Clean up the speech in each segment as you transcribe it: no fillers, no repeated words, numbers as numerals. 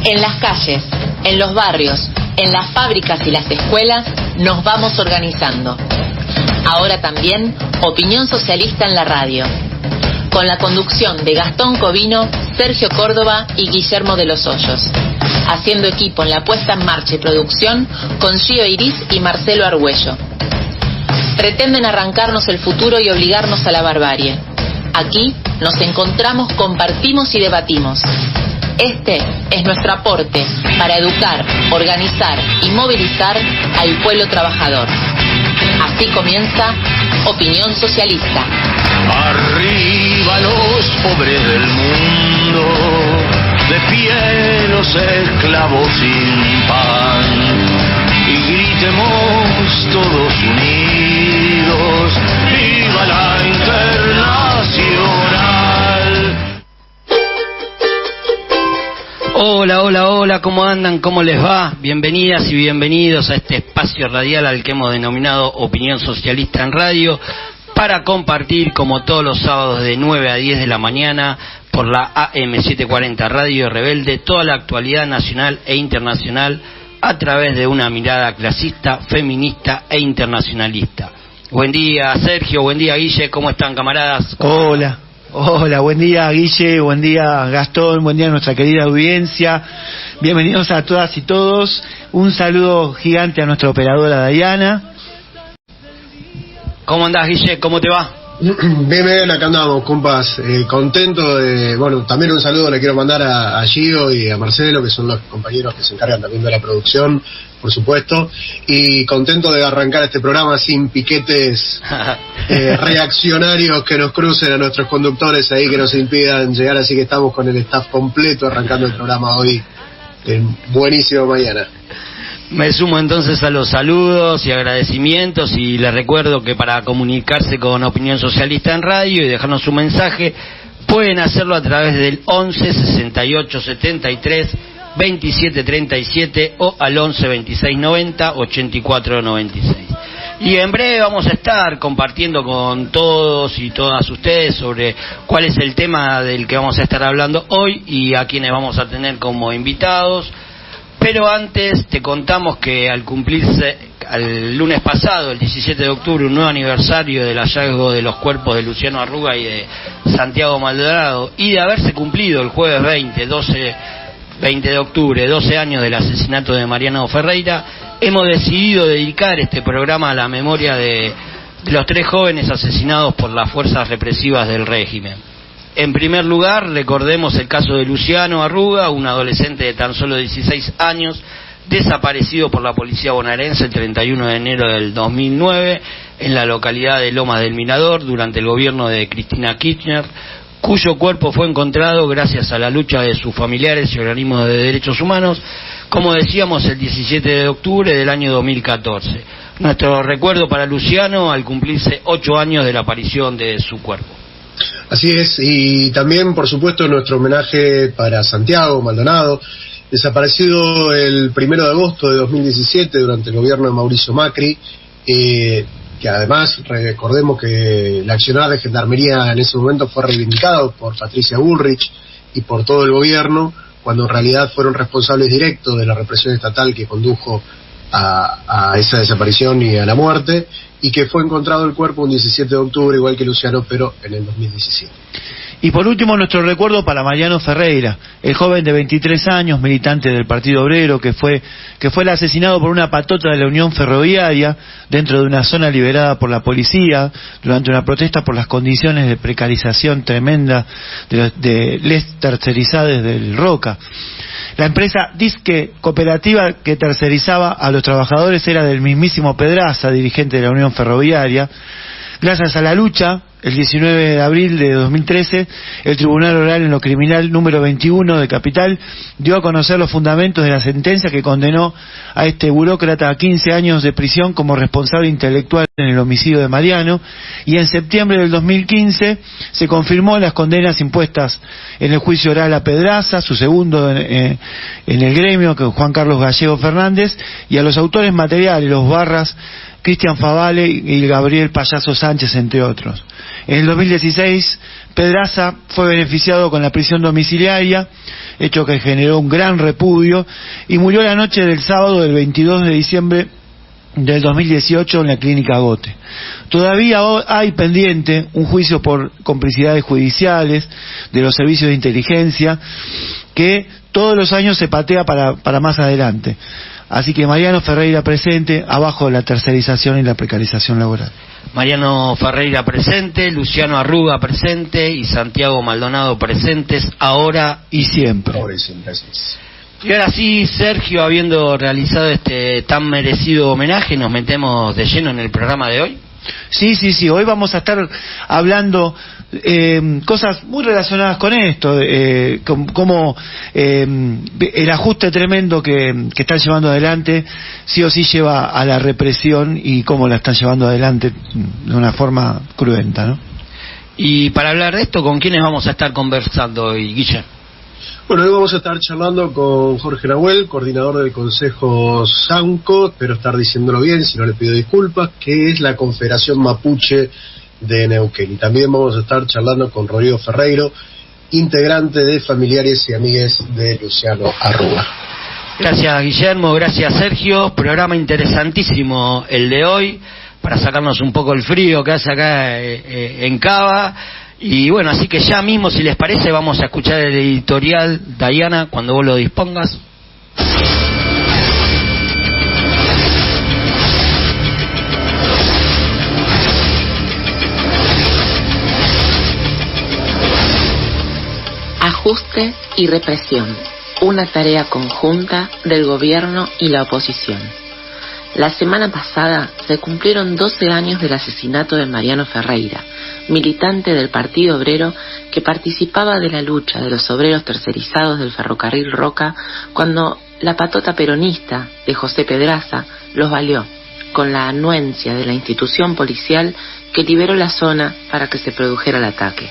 En las calles, en los barrios, en las fábricas y las escuelas nos vamos organizando. Ahora también Opinión Socialista en la radio, con la conducción de Gastón Covino, Sergio Córdoba y Guillermo de los Hoyos, haciendo equipo en la puesta en marcha y producción con Gio Iris y Marcelo Argüello. Pretenden arrancarnos el futuro y obligarnos a la barbarie. Aquí nos encontramos, compartimos y debatimos. Este es nuestro aporte para educar, organizar y movilizar al pueblo trabajador. Así comienza Opinión Socialista. Arriba los pobres del mundo, de pie los esclavos sin pan, y gritemos todos unidos, ¡viva la Internacional! Hola, hola, hola, ¿cómo andan? ¿Cómo les va? Bienvenidas y bienvenidos a este espacio radial al que hemos denominado Opinión Socialista en Radio, para compartir como todos los sábados de 9 a 10 de la mañana por la AM740 Radio Rebelde toda la actualidad nacional e internacional a través de una mirada clasista, feminista e internacionalista. Buen día Sergio, buen día Guille, ¿cómo están camaradas? Hola, buen día Guille, buen día Gastón, buen día a nuestra querida audiencia. Bienvenidos a todas y todos. Un saludo gigante a nuestra operadora Diana. ¿Cómo andás Guille? ¿Cómo te va? Bien, acá andamos, compas, contento de, bueno, también un saludo le quiero mandar a Gio y a Marcelo, que son los compañeros que se encargan también de la producción, por supuesto, y contento de arrancar este programa sin piquetes reaccionarios que nos crucen a nuestros conductores ahí, que nos impidan llegar, así que estamos con el staff completo arrancando el programa hoy, buenísimo mañana. Me sumo entonces a los saludos y agradecimientos y les recuerdo que para comunicarse con Opinión Socialista en Radio y dejarnos su mensaje pueden hacerlo a través del 11 68 73 27 37 o al 11 26 90 84 96. Y en breve vamos a estar compartiendo con todos y todas ustedes sobre cuál es el tema del que vamos a estar hablando hoy y a quienes vamos a tener como invitados. Pero antes te contamos que al cumplirse el lunes pasado, el 17 de octubre, un nuevo aniversario del hallazgo de los cuerpos de Luciano Arruga y de Santiago Maldonado, y de haberse cumplido el jueves 20 de octubre, 12 años del asesinato de Mariano Ferreira, hemos decidido dedicar este programa a la memoria de los 3 jóvenes asesinados por las fuerzas represivas del régimen. En primer lugar, recordemos el caso de Luciano Arruga, un adolescente de tan solo 16 años, desaparecido por la policía bonaerense el 31 de enero del 2009 en la localidad de Lomas del Mirador durante el gobierno de Cristina Kirchner, cuyo cuerpo fue encontrado gracias a la lucha de sus familiares y organismos de derechos humanos, como decíamos, el 17 de octubre del año 2014. Nuestro recuerdo para Luciano al cumplirse 8 años de la aparición de su cuerpo. Así es, y también, por supuesto, nuestro homenaje para Santiago Maldonado, desaparecido el 1 de agosto de 2017 durante el gobierno de Mauricio Macri, que además, recordemos que el accionar de Gendarmería en ese momento fue reivindicado por Patricia Bullrich y por todo el gobierno, cuando en realidad fueron responsables directos de la represión estatal que condujo a esa desaparición y a la muerte, y que fue encontrado el cuerpo un 17 de octubre, igual que Luciano, pero en el 2017. Y por último, nuestro recuerdo para Mariano Ferreira, el joven de 23 años, militante del Partido Obrero, que fue el asesinado por una patota de la Unión Ferroviaria dentro de una zona liberada por la policía durante una protesta por las condiciones de precarización tremenda de les tercerizades del Roca. La empresa disque cooperativa que tercerizaba a los trabajadores era del mismísimo Pedraza, dirigente de la Unión Ferroviaria. Gracias a la lucha, el 19 de abril de 2013, el Tribunal Oral en lo Criminal número 21 de Capital dio a conocer los fundamentos de la sentencia que condenó a este burócrata a 15 años de prisión como responsable intelectual en el homicidio de Mariano, y en septiembre del 2015 se confirmó las condenas impuestas en el juicio oral a Pedraza, su segundo en el gremio, que Juan Carlos Gallego Fernández, y a los autores materiales, los Barras, Cristian Favale y Gabriel Payaso Sánchez, entre otros. En el 2016, Pedraza fue beneficiado con la prisión domiciliaria, hecho que generó un gran repudio, y murió la noche del sábado del 22 de diciembre del 2018 en la clínica Gote. Todavía hay pendiente un juicio por complicidades judiciales de los servicios de inteligencia que todos los años se patea para más adelante. Así que Mariano Ferreira presente, abajo la tercerización y la precarización laboral. Mariano Ferreira presente, Luciano Arruga presente y Santiago Maldonado presentes, ahora y siempre. Ahora y siempre, así es. Y ahora sí, Sergio, habiendo realizado este tan merecido homenaje, nos metemos de lleno en el programa de hoy. Sí, hoy vamos a estar hablando cosas muy relacionadas con esto, como el ajuste tremendo que están llevando adelante sí o sí lleva a la represión y cómo la están llevando adelante de una forma cruenta, ¿no? Y para hablar de esto, ¿con quiénes vamos a estar conversando hoy, Guille? Bueno, hoy vamos a estar charlando con Jorge Nahuel, coordinador del Consejo Sanco, espero estar diciéndolo bien, si no le pido disculpas, que es la Confederación Mapuche de Neuquén. Y también vamos a estar charlando con Rodrigo Ferreiro, integrante de Familiares y Amigues de Luciano Arruga. Gracias, Guillermo, gracias, Sergio. Programa interesantísimo el de hoy, para sacarnos un poco el frío que hace acá en Cava. Y bueno, así que ya mismo, si les parece, vamos a escuchar el editorial. Diana, cuando vos lo dispongas. Ajuste y represión, una tarea conjunta del gobierno y la oposición. La semana pasada se cumplieron 12 años del asesinato de Mariano Ferreira, militante del Partido Obrero que participaba de la lucha de los obreros tercerizados del ferrocarril Roca cuando la patota peronista de José Pedraza los valió, con la anuencia de la institución policial que liberó la zona para que se produjera el ataque.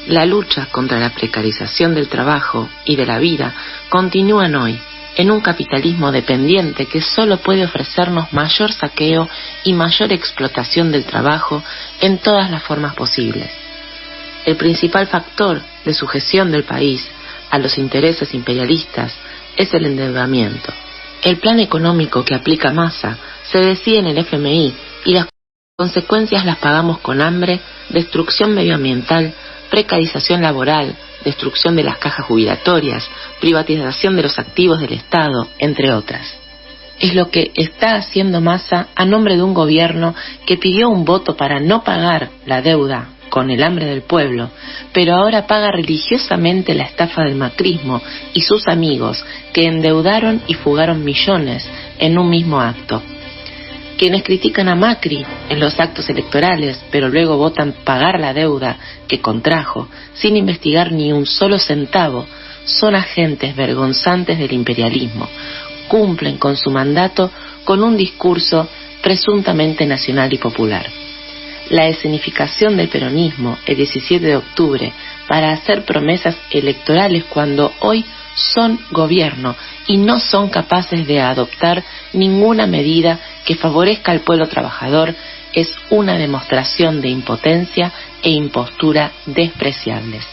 La lucha contra la precarización del trabajo y de la vida continúan hoy, en un capitalismo dependiente que solo puede ofrecernos mayor saqueo y mayor explotación del trabajo en todas las formas posibles. El principal factor de sujeción del país a los intereses imperialistas es el endeudamiento. El plan económico que aplica Massa se decide en el FMI y las consecuencias las pagamos con hambre, destrucción medioambiental, precarización laboral, destrucción de las cajas jubilatorias, privatización de los activos del Estado, entre otras. Es lo que está haciendo Massa a nombre de un gobierno que pidió un voto para no pagar la deuda con el hambre del pueblo, pero ahora paga religiosamente la estafa del macrismo y sus amigos que endeudaron y fugaron millones en un mismo acto. Quienes critican a Macri en los actos electorales, pero luego votan pagar la deuda que contrajo, sin investigar ni un solo centavo, son agentes vergonzantes del imperialismo. Cumplen con su mandato con un discurso presuntamente nacional y popular. La escenificación del peronismo el 17 de octubre para hacer promesas electorales cuando hoy son gobierno y no son capaces de adoptar ninguna medida que favorezca al pueblo trabajador es una demostración de impotencia e impostura despreciables.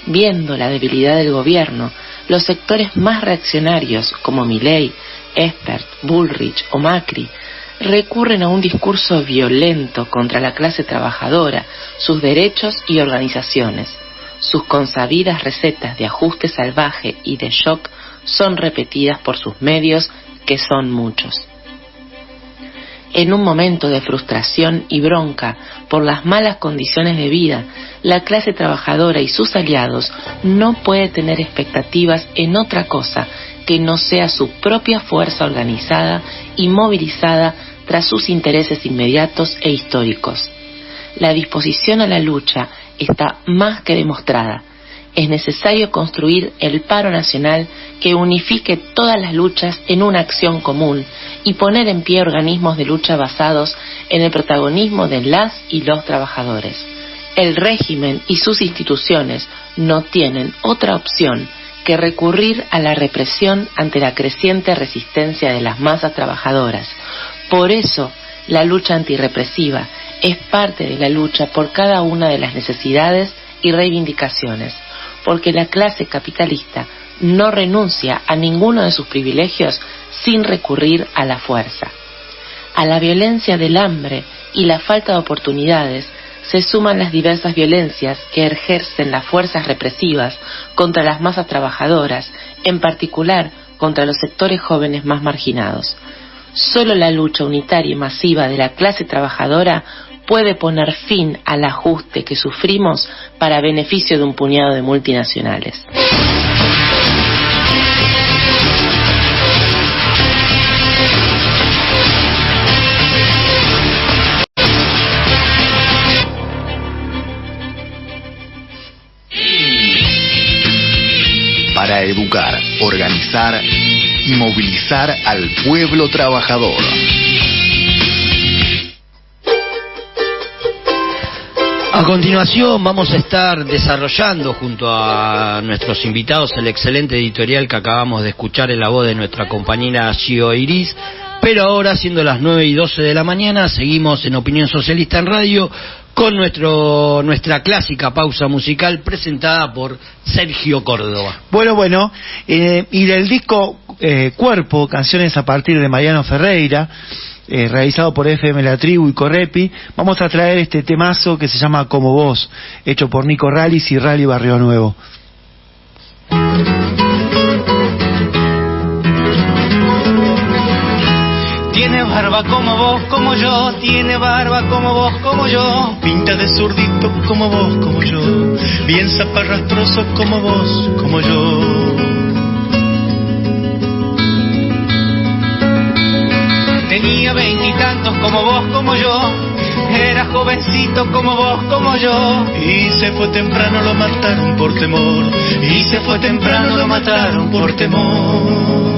Viendo la debilidad del gobierno, los sectores más reaccionarios como Milei, Espert, Bullrich o Macri recurren a un discurso violento contra la clase trabajadora, sus derechos y organizaciones. Sus consabidas recetas de ajuste salvaje y de shock son repetidas por sus medios, que son muchos. En un momento de frustración y bronca por las malas condiciones de vida, la clase trabajadora y sus aliados no puede tener expectativas en otra cosa que no sea su propia fuerza organizada y movilizada tras sus intereses inmediatos e históricos. La disposición a la lucha está más que demostrada. Es necesario construir el paro nacional que unifique todas las luchas en una acción común y poner en pie organismos de lucha basados en el protagonismo de las y los trabajadores. El régimen y sus instituciones no tienen otra opción que recurrir a la represión ante la creciente resistencia de las masas trabajadoras. Por eso, la lucha antirrepresiva es parte de la lucha por cada una de las necesidades y reivindicaciones, porque la clase capitalista no renuncia a ninguno de sus privilegios sin recurrir a la fuerza. A la violencia del hambre y la falta de oportunidades se suman las diversas violencias que ejercen las fuerzas represivas contra las masas trabajadoras, en particular contra los sectores jóvenes más marginados. Solo la lucha unitaria y masiva de la clase trabajadora puede poner fin al ajuste que sufrimos para beneficio de un puñado de multinacionales. Para educar, organizar y movilizar al pueblo trabajador. A continuación vamos a estar desarrollando junto a nuestros invitados el excelente editorial que acabamos de escuchar en la voz de nuestra compañera Gio Iris, pero ahora, siendo las 9:12 de la mañana, seguimos en Opinión Socialista en Radio con nuestra clásica pausa musical presentada por Sergio Córdoba. Bueno, y del disco Cuerpo, canciones a partir de Mariano Ferreira, realizado por FM La Tribu y Correpi, vamos a traer este temazo que se llama Como Vos, hecho por Nico Rallis y Rally Barrio Nuevo. Tiene barba como vos, como yo, tiene barba como vos, como yo, pinta de zurdito como vos, como yo, bien zaparrastroso como vos, como yo. Tenía 20 y tantos como vos, como yo, era jovencito como vos, como yo, y se fue temprano, lo mataron por temor, y se fue temprano, lo mataron por temor.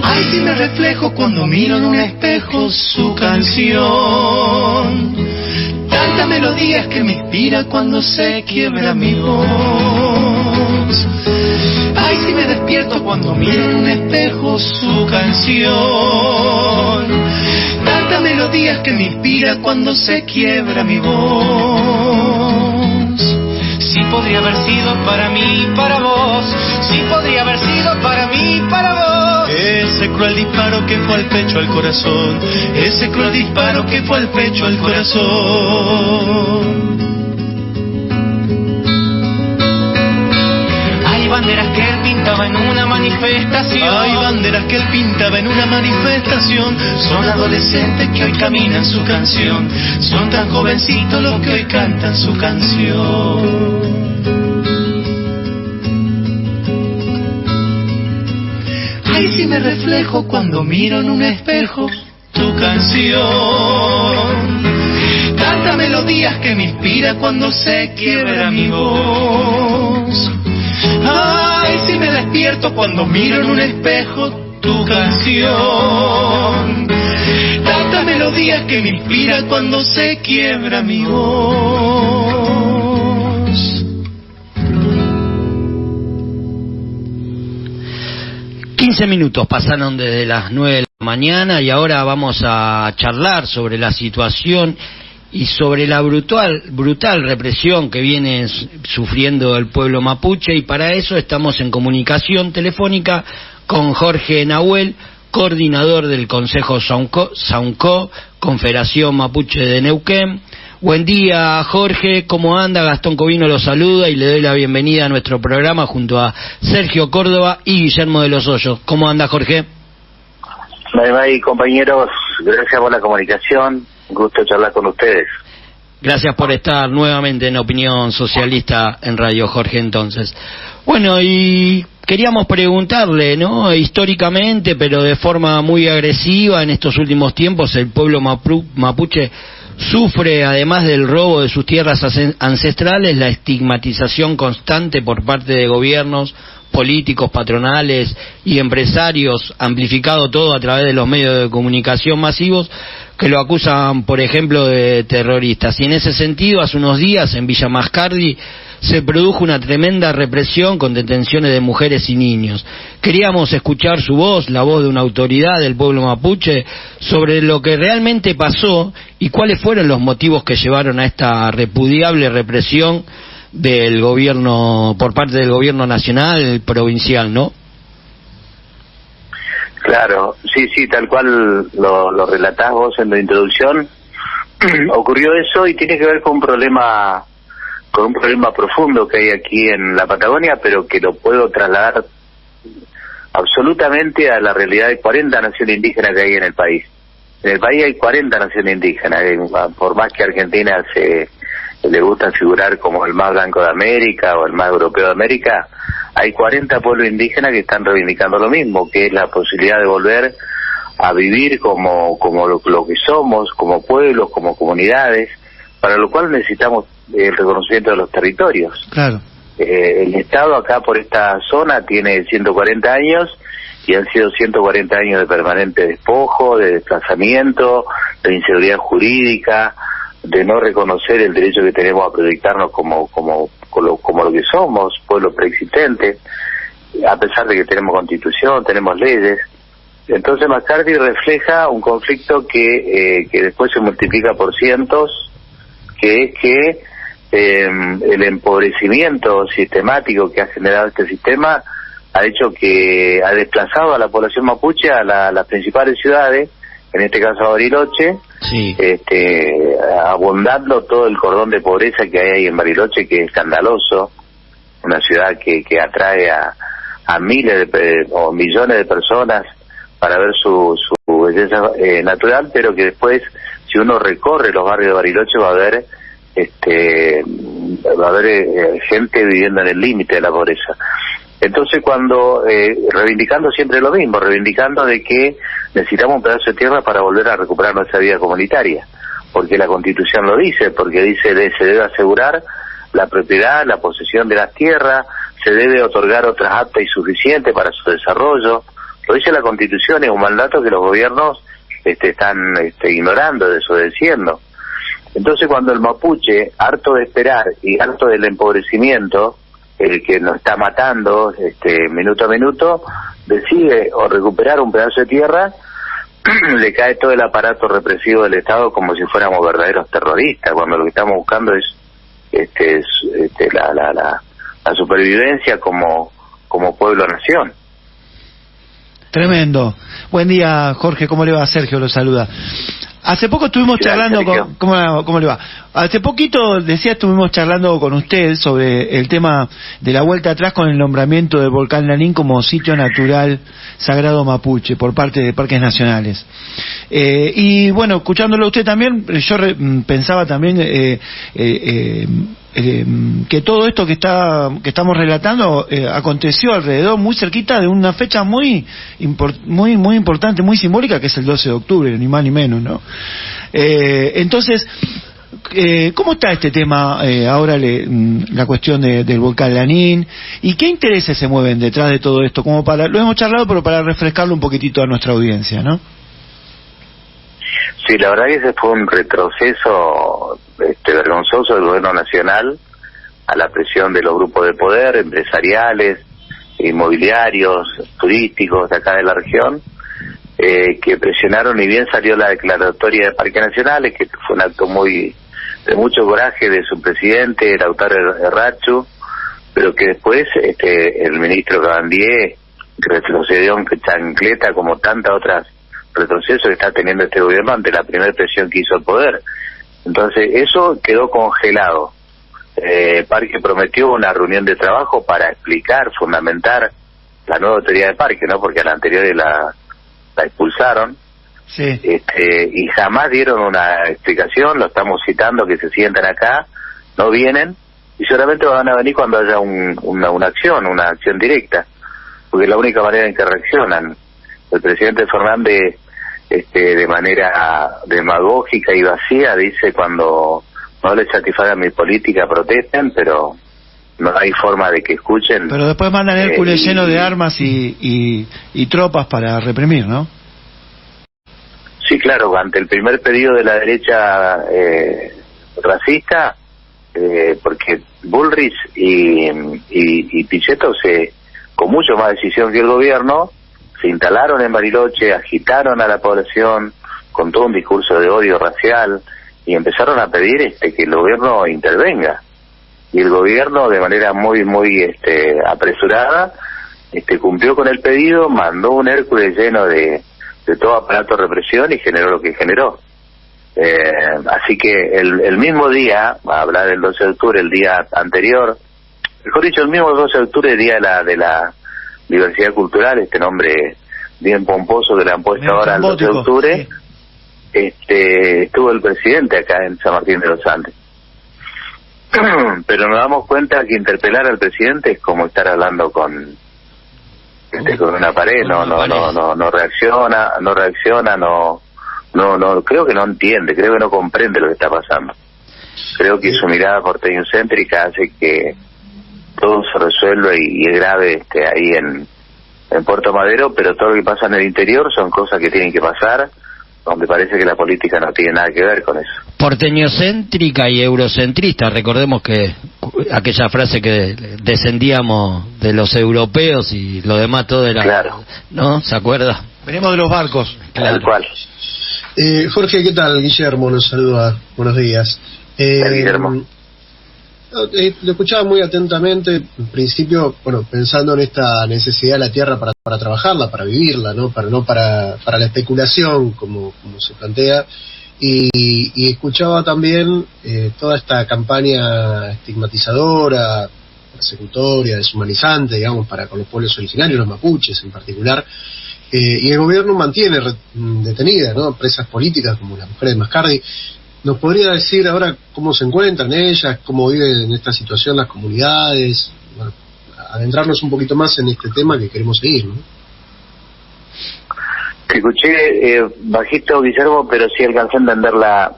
Ay, si me reflejo cuando miro en un espejo su canción, tanta melodía es que me inspira cuando se quiebra mi voz. Ay, si me despierto cuando miro en un espejo su canción, tanta melodía es que me inspira cuando se quiebra mi voz. Sí podría haber sido para mí, para vos, sí podría haber sido para mí, para vos. Ese cruel disparo que fue al pecho, al corazón, ese cruel disparo que fue al pecho, al corazón. Hay banderas que él pintaba en una manifestación, hay banderas que él pintaba en una manifestación. Son adolescentes que hoy caminan su canción, son tan jovencitos los que hoy cantan su canción. Ay, si me reflejo cuando miro en un espejo tu canción, tanta melodías que me inspira cuando se quiebra mi voz. Ay, si me despierto cuando miro en un espejo tu canción, tanta melodías que me inspira cuando se quiebra mi voz. 15 minutos pasaron desde las 9 de la mañana y ahora vamos a charlar sobre la situación y sobre la brutal represión que viene sufriendo el pueblo mapuche, y para eso estamos en comunicación telefónica con Jorge Nahuel, coordinador del Consejo Sauncó, Confederación Mapuche de Neuquén. Buen día, Jorge, ¿cómo anda? Gastón Covino lo saluda y le doy la bienvenida a nuestro programa junto a Sergio Córdoba y Guillermo de los Hoyos. ¿Cómo anda, Jorge? Bye, compañeros, gracias por la comunicación, un gusto charlar con ustedes. Gracias por estar nuevamente en Opinión Socialista en Radio, Jorge. Entonces, bueno, y queríamos preguntarle, ¿no? Históricamente, pero de forma muy agresiva en estos últimos tiempos, el pueblo mapuche sufre, además del robo de sus tierras ancestrales, la estigmatización constante por parte de gobiernos, políticos, patronales y empresarios, amplificado todo a través de los medios de comunicación masivos, que lo acusan, por ejemplo, de terroristas. Y en ese sentido, hace unos días en Villa Mascardi se produjo una tremenda represión con detenciones de mujeres y niños. Queríamos escuchar su voz, la voz de una autoridad del pueblo mapuche, sobre lo que realmente pasó y cuáles fueron los motivos que llevaron a esta repudiable represión del gobierno, por parte del gobierno nacional, provincial, ¿no? Claro, sí, tal cual lo relatás vos en la introducción. Ocurrió eso y tiene que ver con un problema profundo que hay aquí en la Patagonia, pero que lo puedo trasladar absolutamente a la realidad de 40 naciones indígenas que hay en el país. En el país hay 40 naciones indígenas, por más que Argentina le gusta figurar como el más blanco de América o el más europeo de América, hay 40 pueblos indígenas que están reivindicando lo mismo, que es la posibilidad de volver a vivir como lo que somos, como pueblos, como comunidades, para lo cual necesitamos el reconocimiento de los territorios. Claro. El Estado acá por esta zona tiene 140 años y han sido 140 años de permanente despojo, de desplazamiento, de inseguridad jurídica, de no reconocer el derecho que tenemos a proyectarnos como lo que somos, pueblo preexistente, a pesar de que tenemos constitución, tenemos leyes. Entonces Mascardi refleja un conflicto que después se multiplica por cientos, que es que el empobrecimiento sistemático que ha generado este sistema ha hecho que ha desplazado a la población mapuche a las principales ciudades, en este caso a Bariloche, sí, abundando todo el cordón de pobreza que hay ahí en Bariloche, que es escandaloso, una ciudad que atrae a miles o millones de personas para ver su belleza natural, pero que después, si uno recorre los barrios de Bariloche, va a haber gente viviendo en el límite de la pobreza. Entonces, cuando reivindicando siempre lo mismo, reivindicando de que necesitamos un pedazo de tierra para volver a recuperar nuestra vida comunitaria, porque la Constitución lo dice, porque dice que se debe asegurar la propiedad, la posesión de las tierras, se debe otorgar otras aptas y suficientes para su desarrollo. Lo dice la Constitución, es un mandato que los gobiernos están ignorando, desobedeciendo. Entonces, cuando el mapuche, harto de esperar y harto del empobrecimiento, el que nos está matando minuto a minuto, decide o recuperar un pedazo de tierra, le cae todo el aparato represivo del Estado como si fuéramos verdaderos terroristas, cuando lo que estamos buscando es la supervivencia como pueblo-nación. Tremendo. Buen día, Jorge. ¿Cómo le va? Sergio lo saluda. Hace poco estuvimos charlando con... ¿Cómo le va? Hace poquito, estuvimos charlando con usted sobre el tema de la vuelta atrás con el nombramiento del volcán Lanín como sitio natural sagrado mapuche por parte de Parques Nacionales. Y bueno, escuchándolo a usted también, yo pensaba también que todo esto que estamos relatando aconteció alrededor, muy cerquita de una fecha muy importante, muy simbólica, que es el 12 de octubre, ni más ni menos, ¿no? Entonces, ¿cómo está este tema ahora, la cuestión del volcán Lanín? ¿Y qué intereses se mueven detrás de todo esto? Lo hemos charlado, pero para refrescarlo un poquitito a nuestra audiencia, ¿no? Sí, la verdad que ese fue un retroceso vergonzoso del gobierno nacional a la presión de los grupos de poder, empresariales, inmobiliarios, turísticos de acá de la región, que presionaron, y bien salió la declaratoria de Parques Nacionales, que fue un acto de mucho coraje de su presidente, Lautaro Errachu, pero que después el ministro Cabandier retrocedió en chancleta como tantas otras retrocesos que está teniendo este gobierno ante la primera presión que hizo el poder. Entonces eso quedó congelado. Parque prometió una reunión de trabajo para explicar, fundamentar la nueva autoridad de Parque, ¿no? Porque a la anterior la expulsaron. Sí. Y jamás dieron una explicación. Lo estamos citando, que se sientan acá, no vienen, y solamente van a venir cuando haya una acción directa, porque es la única manera en que reaccionan. El presidente Fernández, de manera demagógica y vacía, dice: cuando no les satisfaga mi política protesten, pero no hay forma de que escuchen. Pero después mandan Hércules lleno de armas y tropas para reprimir, ¿no? Sí, claro, ante el primer pedido de la derecha racista, porque Bullrich y Pichetto con mucho más decisión que el gobierno, se instalaron en Bariloche, agitaron a la población con todo un discurso de odio racial y empezaron a pedir que el gobierno intervenga. Y el gobierno, de manera muy apresurada, cumplió con el pedido, mandó un Hércules lleno de todo aparato de represión y generó lo que generó. Así que el mismo día, a hablar del 12 de octubre, el día anterior, mejor dicho, el mismo 12 de octubre, día de la diversidad cultural, este nombre bien pomposo que le han puesto ahora al 12 de octubre, sí. Estuvo el presidente acá en San Martín de los Andes. Pero nos damos cuenta que interpelar al presidente es como estar hablando con una pared, no reacciona, no, creo que no entiende, creo que no comprende lo que está pasando. Creo que su mirada porteñocéntrica hace que todo se resuelve y es grave ahí en Puerto Madero, pero todo lo que pasa en el interior son cosas que tienen que pasar, donde parece que la política no tiene nada que ver con eso. Porteñocéntrica y eurocentrista, recordemos que aquella frase que descendíamos de los europeos y lo demás todo era... Claro. ¿No? ¿Se acuerda? Venimos de los barcos. Tal cual. Jorge, ¿qué tal? Guillermo nos saluda. Buenos días. Guillermo. Lo escuchaba muy atentamente, en principio, pensando en esta necesidad de la tierra para trabajarla, para vivirla, no para la especulación, como se plantea, y escuchaba también toda esta campaña estigmatizadora, persecutoria, deshumanizante, digamos, con los pueblos originarios, los mapuches en particular, y el gobierno mantiene detenidas, ¿no?, presas políticas como las mujeres de Mascardi. ¿Nos podría decir ahora cómo se encuentran ellas, cómo viven en esta situación las comunidades? Bueno, adentrarnos un poquito más en este tema que queremos seguir, ¿no? Te escuché bajito, Guillermo, pero sí alcancé a entender la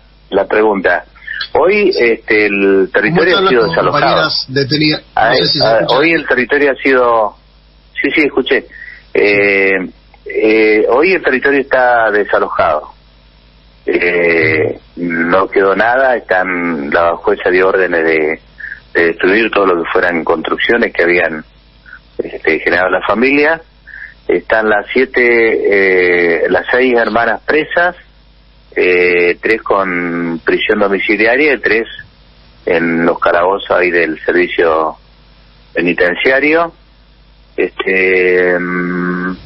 pregunta. Hoy el territorio ha sido desalojado. Hoy el territorio ha sido... Sí, escuché. Hoy el territorio está desalojado. No quedó nada, la jueza dio órdenes de destruir todo lo que fueran construcciones que habían generado la familia. Están las 6 hermanas presas, 3 con prisión domiciliaria y 3 en los calabozos ahí del servicio penitenciario.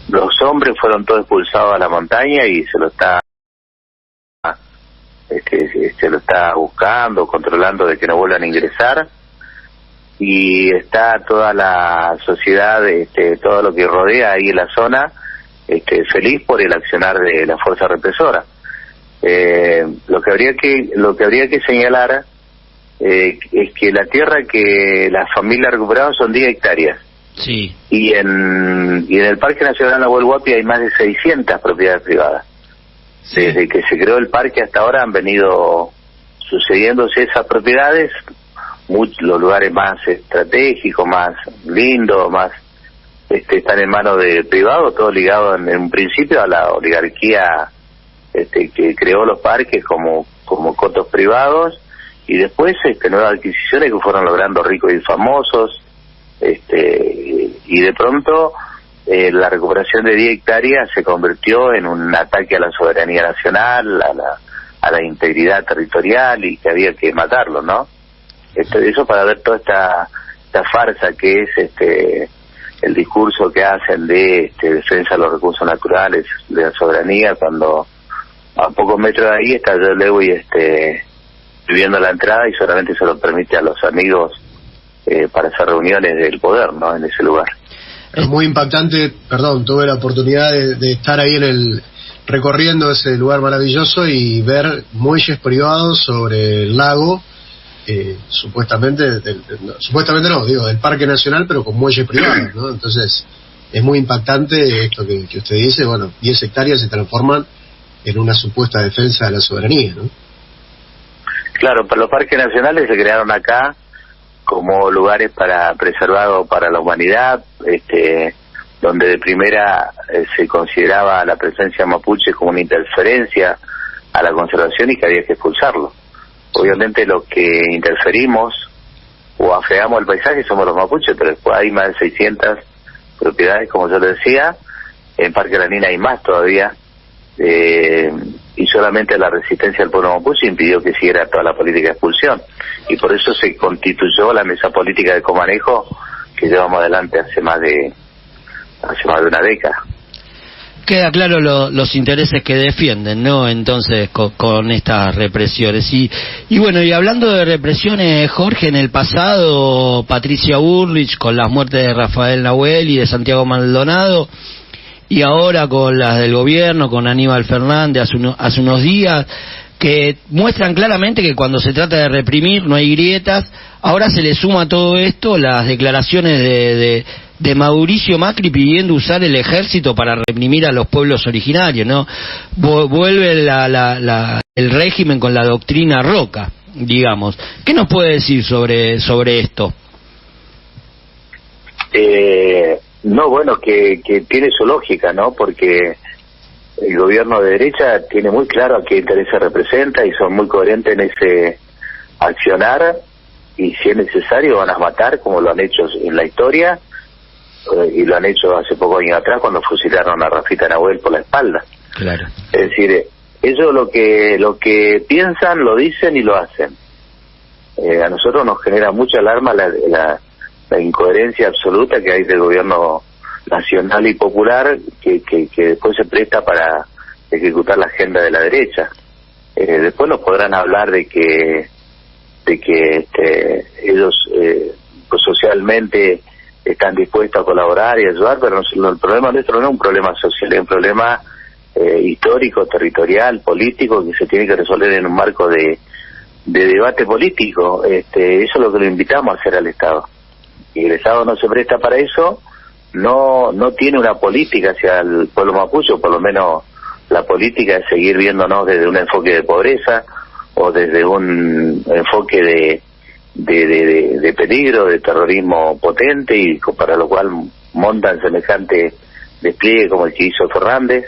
Los hombres fueron todos expulsados a la montaña y se lo está buscando, controlando de que no vuelvan a ingresar, y está toda la sociedad, todo lo que rodea ahí en la zona, feliz por el accionar de la fuerza represora. Lo que habría que señalar es que la tierra que las familias recuperaron son 10 hectáreas. Sí. Y en el Parque Nacional Nahuel Huapi hay más de 600 propiedades privadas. Sí. Desde que se creó el parque hasta ahora han venido sucediéndose esas propiedades, los lugares más estratégicos, más lindos, más están en manos de privados, todo ligado en un principio a la oligarquía que creó los parques como cotos privados, y después nuevas adquisiciones que fueron logrando ricos y famosos, y de pronto la recuperación de 10 hectáreas se convirtió en un ataque a la soberanía nacional, a la integridad territorial, y que había que matarlo, ¿no? Eso para ver toda esta farsa que es el discurso que hacen de defensa de los recursos naturales, de la soberanía, cuando a pocos metros de ahí está Joe Lewis viviendo la entrada y solamente se lo permite a los amigos para hacer reuniones del poder, ¿no?, en ese lugar. Es muy impactante, tuve la oportunidad de estar ahí recorriendo ese lugar maravilloso y ver muelles privados sobre el lago, supuestamente del Parque Nacional, pero con muelles privados, ¿no? Entonces, es muy impactante esto que usted dice, 10 hectáreas se transforman en una supuesta defensa de la soberanía, ¿no? Claro, pero los parques nacionales se crearon acá como lugares preservados para la humanidad, donde de primera se consideraba la presencia mapuche como una interferencia a la conservación y que había que expulsarlo. Obviamente los que interferimos o afeamos el paisaje somos los mapuches, pero después hay más de 600 propiedades, como yo le decía. En Parque Lanín hay más todavía, y solamente la resistencia del pueblo mapuche impidió que siguiera toda la política de expulsión, y por eso se constituyó la mesa política de comanejo que llevamos adelante hace más de una década. Queda claro los intereses que defienden, ¿no? Entonces, con estas represiones. Y bueno, y hablando de represiones, Jorge, en el pasado, Patricia Bullrich, con las muertes de Rafael Nahuel y de Santiago Maldonado, y ahora con las del gobierno, con Aníbal Fernández hace unos días, que muestran claramente que cuando se trata de reprimir no hay grietas. Ahora se le suma a todo esto las declaraciones de Mauricio Macri pidiendo usar el ejército para reprimir a los pueblos originarios, ¿no? Vuelve el régimen con la doctrina Roca, digamos. ¿Qué nos puede decir sobre esto? No, bueno, que tiene su lógica, ¿no? Porque el gobierno de derecha tiene muy claro a qué intereses representa y son muy coherentes en ese accionar, y si es necesario van a matar, como lo han hecho en la historia, y lo han hecho hace pocos años atrás cuando fusilaron a Rafita Nahuel por la espalda. Claro. Es decir, ellos lo que piensan lo dicen y lo hacen. A nosotros nos genera mucha alarma la incoherencia absoluta que hay del gobierno nacional y popular, que después se presta para ejecutar la agenda de la derecha. Después nos podrán hablar de que ellos pues socialmente están dispuestos a colaborar y ayudar, pero el problema nuestro no es un problema social, es un problema histórico, territorial, político, que se tiene que resolver en un marco de debate político. Eso es lo que lo invitamos a hacer al Estado. Y el Estado no se presta para eso, no tiene una política hacia el pueblo mapuche, o por lo menos la política es seguir viéndonos desde un enfoque de pobreza o desde un enfoque de peligro, de terrorismo potente, y para lo cual montan semejante despliegue como el que hizo Fernández.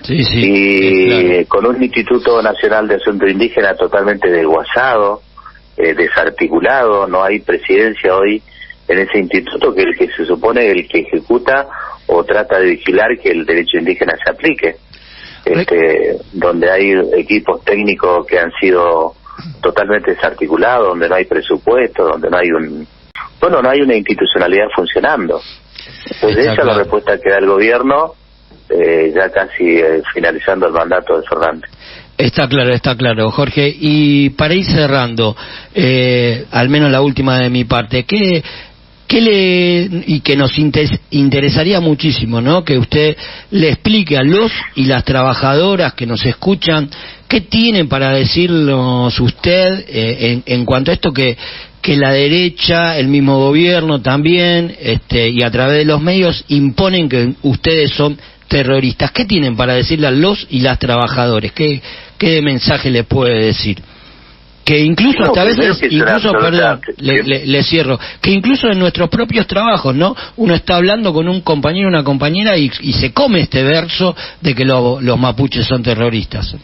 Sí, y con un Instituto Nacional de Asuntos Indígenas totalmente desguazado, desarticulado. No hay presidencia hoy en ese instituto, que es el que se supone el que ejecuta o trata de vigilar que el derecho indígena se aplique. Donde hay equipos técnicos que han sido totalmente desarticulados, donde no hay presupuesto, donde no hay no hay una institucionalidad funcionando. Entonces esa es la respuesta que da el gobierno, ya casi finalizando el mandato de Fernández. Está claro, Jorge. Y para ir cerrando, al menos la última de mi parte, y que nos interesaría muchísimo, ¿no?, que usted le explique a los y las trabajadoras que nos escuchan qué tienen para decirnos usted en cuanto a esto que la derecha, el mismo gobierno también, y a través de los medios imponen que ustedes son terroristas. ¿Qué tienen para decirle a los y las trabajadores? ¿Qué mensaje le puede decir? Que incluso hasta veces, perdón, le cierro, que incluso en nuestros propios trabajos, ¿no?, uno está hablando con un compañero o una compañera y se come este verso de que los mapuches son terroristas.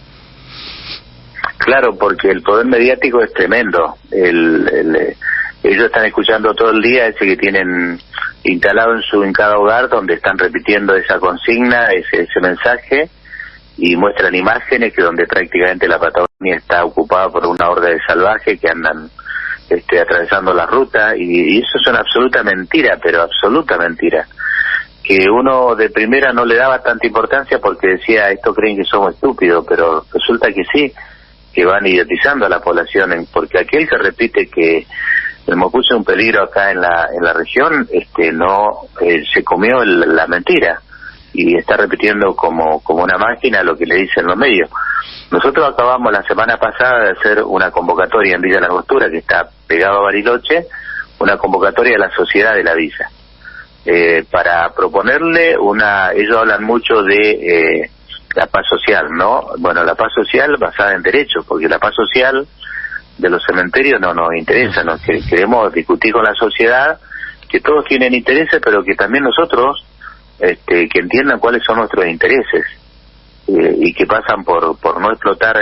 Claro, porque el poder mediático es tremendo. Ellos están escuchando todo el día ese que tienen instalado en cada hogar, donde están repitiendo esa consigna, ese mensaje, y muestran imágenes que donde prácticamente la Patagonia está ocupada por una horda de salvajes que andan atravesando la ruta, y eso es una absoluta mentira, pero absoluta mentira, que uno de primera no le daba tanta importancia porque decía, esto creen que somos estúpidos, pero resulta que sí, que van idiotizando a la población, porque aquel que repite que el mapuche es un peligro acá en la región, se comió la mentira y está repitiendo como una máquina lo que le dicen los medios. Nosotros acabamos la semana pasada de hacer una convocatoria en Villa La Angostura, que está pegado a Bariloche, una convocatoria a la sociedad de la villa, para proponerle ellos hablan mucho de la paz social, ¿no? Bueno, la paz social basada en derechos, porque la paz social de los cementerios no nos interesa, queremos discutir con la sociedad, que todos tienen intereses, pero que también nosotros que entiendan cuáles son nuestros intereses, y que pasan por no explotar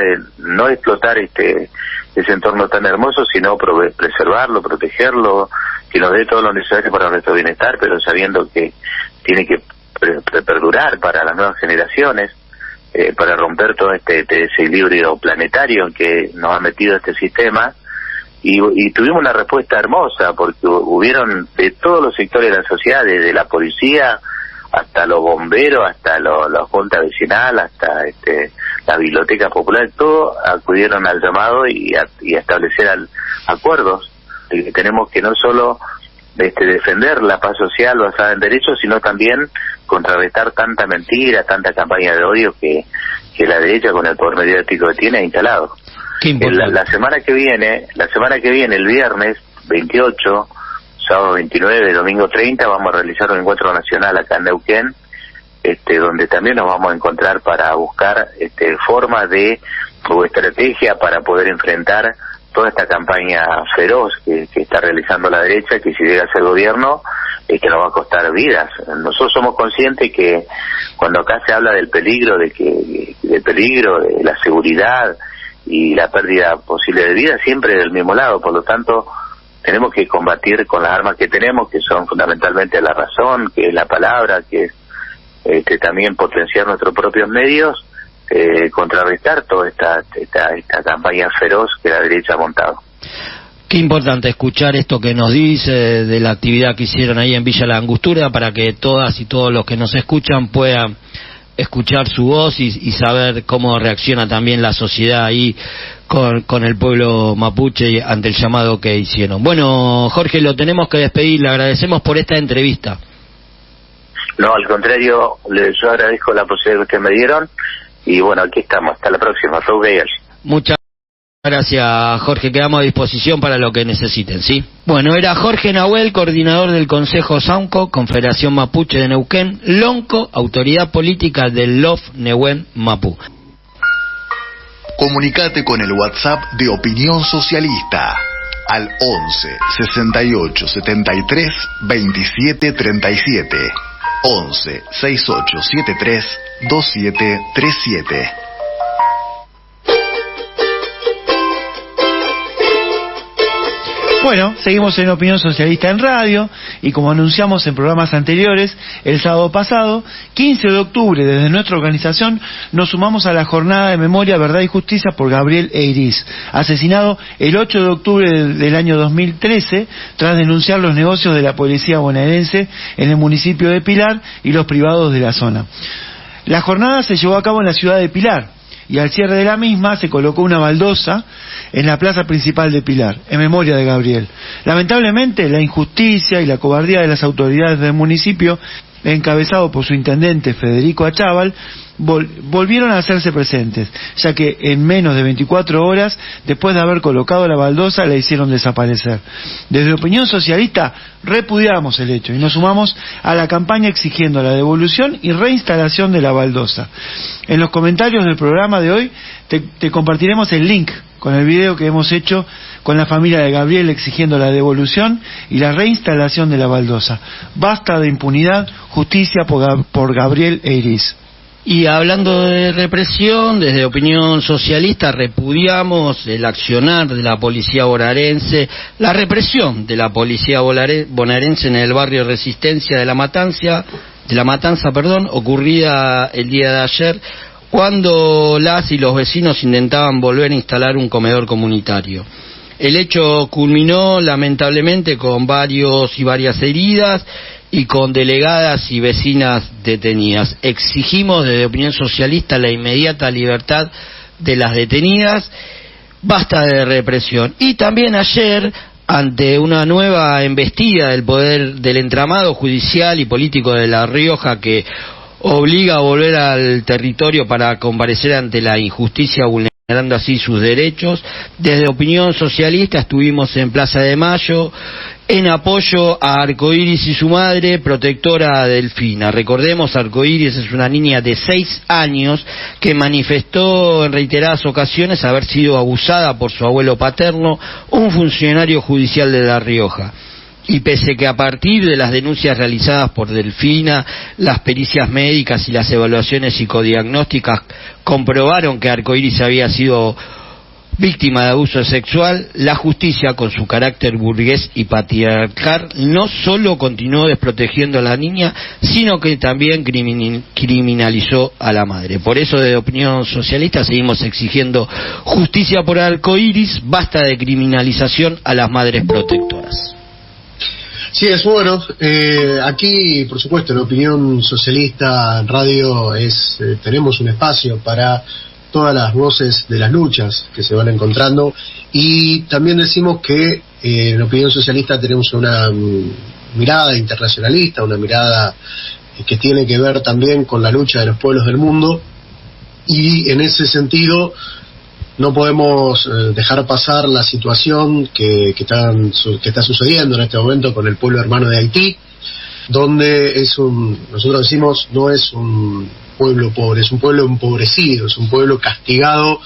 ese entorno tan hermoso, sino preservarlo, protegerlo, que nos dé todo lo necesario para nuestro bienestar, pero sabiendo que tiene que perdurar para las nuevas generaciones, para romper todo este desequilibrio planetario en que nos ha metido este sistema. Y tuvimos una respuesta hermosa, porque hubieron de todos los sectores de la sociedad, desde la policía hasta los bomberos, hasta la junta vecinal, hasta la biblioteca popular, todos acudieron al llamado y a establecer acuerdos. Y tenemos que no solo defender la paz social basada en derechos, sino también contrarrestar tanta mentira, tanta campaña de odio que la derecha, con el poder mediático que tiene, ha instalado. La semana que viene, el viernes 28, sábado 29, domingo 30, vamos a realizar un encuentro nacional acá en Neuquén, donde también nos vamos a encontrar para buscar formas o estrategia para poder enfrentar toda esta campaña feroz que está realizando la derecha, que si llega a ser gobierno, que nos va a costar vidas. Nosotros somos conscientes que cuando acá se habla del peligro, de la seguridad y la pérdida posible de vida, siempre del mismo lado. Por lo tanto, tenemos que combatir con las armas que tenemos, que son fundamentalmente la razón, que es la palabra, que es también potenciar nuestros propios medios, contrarrestar toda esta campaña feroz que la derecha ha montado. Qué importante escuchar esto que nos dice de la actividad que hicieron ahí en Villa La Angostura, para que todas y todos los que nos escuchan puedan escuchar su voz y saber cómo reacciona también la sociedad ahí con el pueblo mapuche ante el llamado que hicieron. Bueno, Jorge, lo tenemos que despedir, le agradecemos por esta entrevista. No, al contrario, yo agradezco la posibilidad que me dieron, y bueno, aquí estamos, hasta la próxima. Muchas gracias, Jorge, quedamos a disposición para lo que necesiten, ¿sí? Bueno, era Jorge Nahuel, coordinador del Consejo SAUNCO, Confederación Mapuche de Neuquén, Lonco, autoridad política del LOF Nehuen Mapu. Comunicate con el WhatsApp de Opinión Socialista al 11 68 73 27 37, 11 68 73 27 37. Bueno, seguimos en Opinión Socialista en Radio, y como anunciamos en programas anteriores, el sábado pasado, 15 de octubre, desde nuestra organización, nos sumamos a la jornada de memoria, verdad y justicia por Gabriel Eiriz, asesinado el 8 de octubre del año 2013, tras denunciar los negocios de la policía bonaerense en el municipio de Pilar y los privados de la zona. La jornada se llevó a cabo en la ciudad de Pilar, y al cierre de la misma se colocó una baldosa en la plaza principal de Pilar, en memoria de Gabriel. Lamentablemente, la injusticia y la cobardía de las autoridades del municipio, encabezado por su intendente Federico Achával, volvieron a hacerse presentes, ya que en menos de 24 horas, después de haber colocado la baldosa, la hicieron desaparecer. Desde Opinión Socialista repudiamos el hecho y nos sumamos a la campaña exigiendo la devolución y reinstalación de la baldosa. En los comentarios del programa de hoy te compartiremos el link con el video que hemos hecho con la familia de Gabriel exigiendo la devolución y la reinstalación de la baldosa. Basta de impunidad, justicia por Gabriel Eiriz. Y hablando de represión, desde Opinión Socialista repudiamos el accionar de la policía bonaerense, la represión de la policía bonaerense en el barrio Resistencia de la Matanza, ocurrida el día de ayer, cuando las y los vecinos intentaban volver a instalar un comedor comunitario. El hecho culminó lamentablemente con varias heridas y con delegadas y vecinas detenidas. Exigimos desde Opinión Socialista la inmediata libertad de las detenidas, basta de represión. Y también ayer, ante una nueva embestida del poder del entramado judicial y político de La Rioja, que obliga a volver al territorio para comparecer ante la injusticia, vulnerando así sus derechos, desde Opinión Socialista estuvimos en Plaza de Mayo, en apoyo a Arcoiris y su madre, protectora Delfina. Recordemos, Arcoiris es una niña de 6 años que manifestó en reiteradas ocasiones haber sido abusada por su abuelo paterno, un funcionario judicial de La Rioja. Y pese que a partir de las denuncias realizadas por Delfina, las pericias médicas y las evaluaciones psicodiagnósticas comprobaron que Arcoiris había sido víctima de abuso sexual, la justicia, con su carácter burgués y patriarcal, no solo continuó desprotegiendo a la niña, sino que también criminalizó a la madre. Por eso, desde Opinión Socialista, seguimos exigiendo justicia por Arcoiris, basta de criminalización a las madres protectoras. Sí, es bueno. Aquí, por supuesto, en Opinión Socialista Radio tenemos un espacio para todas las voces de las luchas que se van encontrando, y también decimos que en Opinión Socialista tenemos una mirada internacionalista, una mirada que tiene que ver también con la lucha de los pueblos del mundo, y en ese sentido no podemos dejar pasar la situación que está sucediendo en este momento con el pueblo hermano de Haití, donde nosotros decimos, no es un pueblo pobre, es un pueblo empobrecido, es un pueblo castigado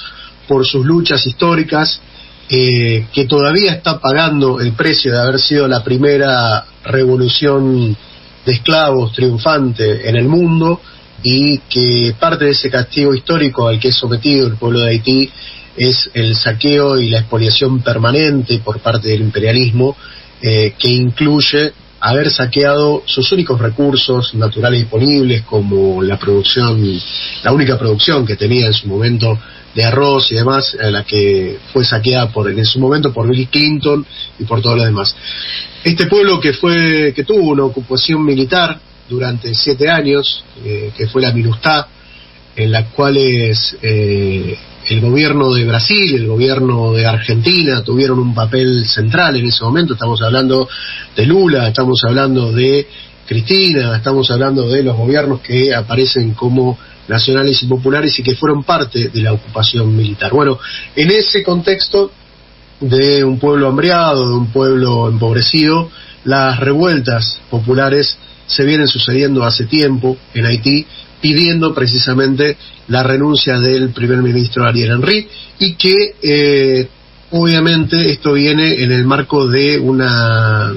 por sus luchas históricas, que todavía está pagando el precio de haber sido la primera revolución de esclavos triunfante en el mundo, y que parte de ese castigo histórico al que es sometido el pueblo de Haití es el saqueo y la expoliación permanente por parte del imperialismo, que incluye haber saqueado sus únicos recursos naturales disponibles, como la única producción que tenía en su momento de arroz y demás, la que fue saqueada en su momento por Bill Clinton y por todos los demás. Este pueblo que tuvo una ocupación militar durante 7 años, que fue la MINUSTAH, en las cuales el gobierno de Brasil, el gobierno de Argentina tuvieron un papel central en ese momento. Estamos hablando de Lula, estamos hablando de Cristina, estamos hablando de los gobiernos que aparecen como nacionales y populares y que fueron parte de la ocupación militar. Bueno, en ese contexto de un pueblo hambriado, de un pueblo empobrecido, las revueltas populares se vienen sucediendo hace tiempo en Haití, pidiendo precisamente la renuncia del primer ministro Ariel Henry, y que obviamente esto viene en el marco de una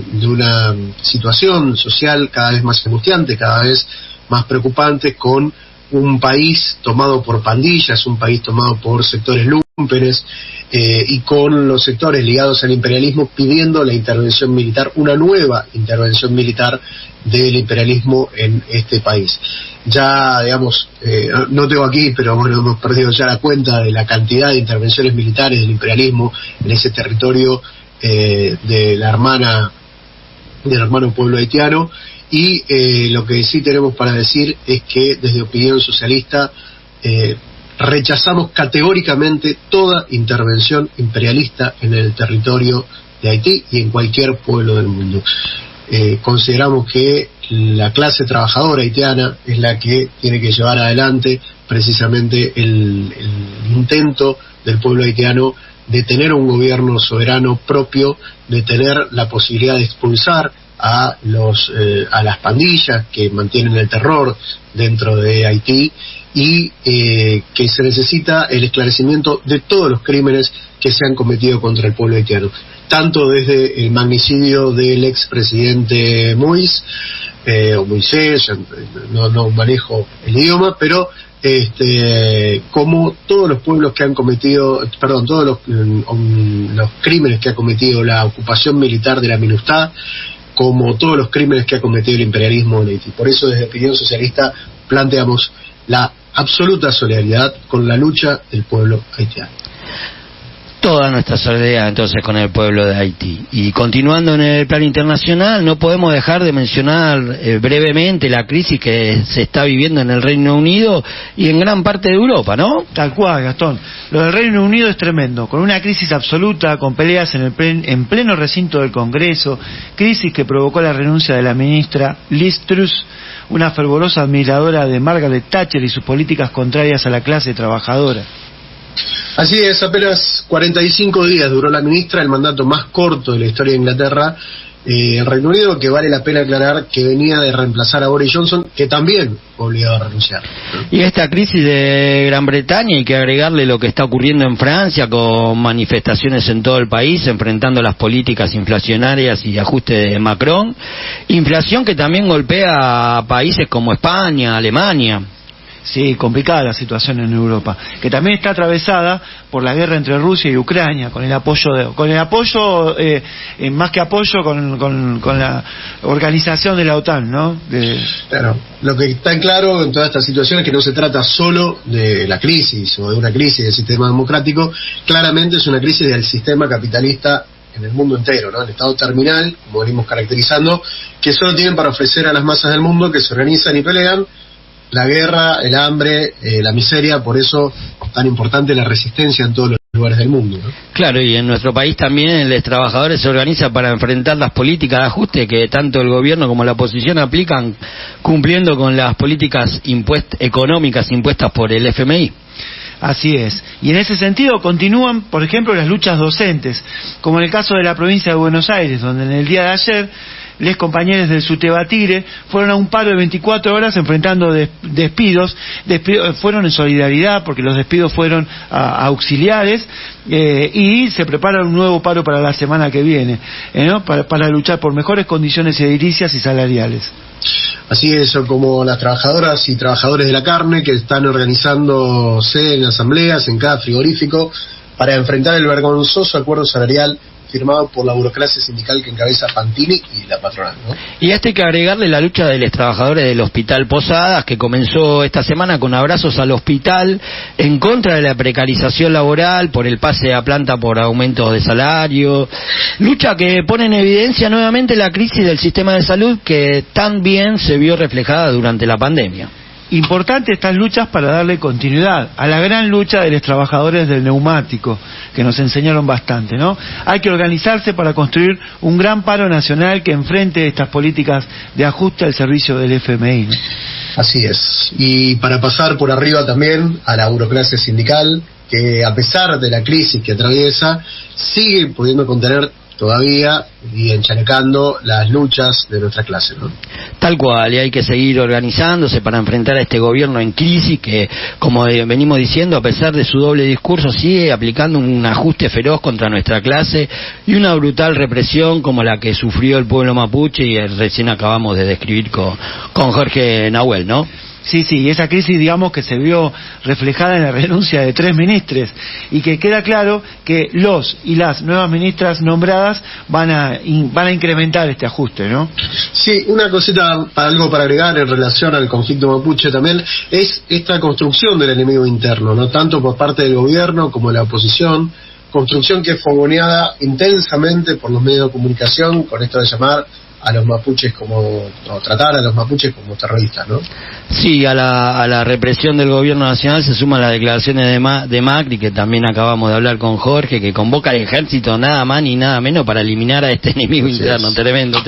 situación social cada vez más angustiante, cada vez más preocupante, con un país tomado por pandillas, un país tomado por sectores lúmpenes, y con los sectores ligados al imperialismo pidiendo la intervención militar, una nueva intervención militar del imperialismo en este país. Ya, digamos, no tengo aquí, pero bueno, hemos perdido ya la cuenta de la cantidad de intervenciones militares del imperialismo en ese territorio del hermano pueblo haitiano. Y lo que sí tenemos para decir es que desde Opinión Socialista rechazamos categóricamente toda intervención imperialista en el territorio de Haití y en cualquier pueblo del mundo. Consideramos que la clase trabajadora haitiana es la que tiene que llevar adelante precisamente el intento del pueblo haitiano de tener un gobierno soberano propio, de tener la posibilidad de expulsar a las pandillas que mantienen el terror dentro de Haití, y que se necesita el esclarecimiento de todos los crímenes que se han cometido contra el pueblo haitiano, tanto desde el magnicidio del expresidente Moïse, o Moisés, no manejo el idioma, pero como todos los pueblos que han cometido, todos los crímenes que ha cometido la ocupación militar de la MINUSTAH, como todos los crímenes que ha cometido el imperialismo en Haití. Por eso, desde Opinión Socialista, planteamos la absoluta solidaridad con la lucha del pueblo haitiano. Toda nuestra solidaridad entonces con el pueblo de Haití. Y continuando en el plano internacional, no podemos dejar de mencionar brevemente la crisis que se está viviendo en el Reino Unido y en gran parte de Europa, ¿no? Tal cual, Gastón. Lo del Reino Unido es tremendo, con una crisis absoluta, con peleas en pleno recinto del Congreso, crisis que provocó la renuncia de la ministra Liz Truss, una fervorosa admiradora de Margaret Thatcher y sus políticas contrarias a la clase trabajadora. Así es, apenas 45 días duró la ministra, el mandato más corto de la historia de Inglaterra, el Reino Unido, que vale la pena aclarar que venía de reemplazar a Boris Johnson, que también fue obligado a renunciar, ¿no? Y esta crisis de Gran Bretaña, hay que agregarle lo que está ocurriendo en Francia, con manifestaciones en todo el país, enfrentando las políticas inflacionarias y ajustes de Macron. Inflación que también golpea a países como España, Alemania. Sí, complicada la situación en Europa, que también está atravesada por la guerra entre Rusia y Ucrania, con el apoyo más que apoyo, con la organización de la OTAN, ¿no? Claro, lo que está en claro en toda esta situación es que no se trata solo de la crisis o de una crisis del sistema democrático, claramente es una crisis del sistema capitalista en el mundo entero, ¿no? El estado terminal, como venimos caracterizando, que solo tienen para ofrecer a las masas del mundo que se organizan y pelean la guerra, el hambre, la miseria. Por eso tan importante la resistencia en todos los lugares del mundo, ¿no? Claro, y en nuestro país también los trabajadores se organizan para enfrentar las políticas de ajuste que tanto el gobierno como la oposición aplican, cumpliendo con las políticas económicas impuestas por el FMI. Así es. Y en ese sentido continúan, por ejemplo, las luchas docentes, como en el caso de la provincia de Buenos Aires, donde en el día de ayer les compañeros del SUTEBA Tigre fueron a un paro de 24 horas enfrentando despidos, fueron en solidaridad porque los despidos fueron a auxiliares, y se prepara un nuevo paro para la semana que viene, ¿no? para luchar por mejores condiciones edilicias y salariales. Así es, son como las trabajadoras y trabajadores de la carne que están organizándose en asambleas, en cada frigorífico, para enfrentar el vergonzoso acuerdo salarial firmado por la burocracia sindical que encabeza Fantini y la patronal, ¿no? Y a esto hay que agregarle la lucha de los trabajadores del Hospital Posadas, que comenzó esta semana con abrazos al hospital en contra de la precarización laboral, por el pase a planta por aumentos de salario. Lucha que pone en evidencia nuevamente la crisis del sistema de salud, que también se vio reflejada durante la pandemia. Importante estas luchas para darle continuidad a la gran lucha de los trabajadores del neumático, que nos enseñaron bastante, ¿no? Hay que organizarse para construir un gran paro nacional que enfrente estas políticas de ajuste al servicio del FMI, ¿no? Así es. Y para pasar por arriba también a la burocracia sindical, que a pesar de la crisis que atraviesa, sigue pudiendo contener todavía y enchalecando las luchas de nuestra clase, ¿no? Tal cual, y hay que seguir organizándose para enfrentar a este gobierno en crisis que, como venimos diciendo, a pesar de su doble discurso, sigue aplicando un ajuste feroz contra nuestra clase y una brutal represión como la que sufrió el pueblo mapuche, y recién acabamos de describir con Jorge Nahuel, ¿no? Sí, y esa crisis, digamos, que se vio reflejada en la renuncia de 3 ministros, y que queda claro que los y las nuevas ministras nombradas van a incrementar este ajuste, ¿no? Sí, una cosita, algo para agregar en relación al conflicto mapuche también, es esta construcción del enemigo interno, no tanto por parte del gobierno como de la oposición, construcción que es fogoneada intensamente por los medios de comunicación con esto de llamar a los mapuches tratar a los mapuches como terroristas, ¿no? Sí, a la represión del gobierno nacional se suman las declaraciones de Macri, que también acabamos de hablar con Jorge, que convoca al ejército nada más ni nada menos para eliminar a este enemigo interno. Tremendo.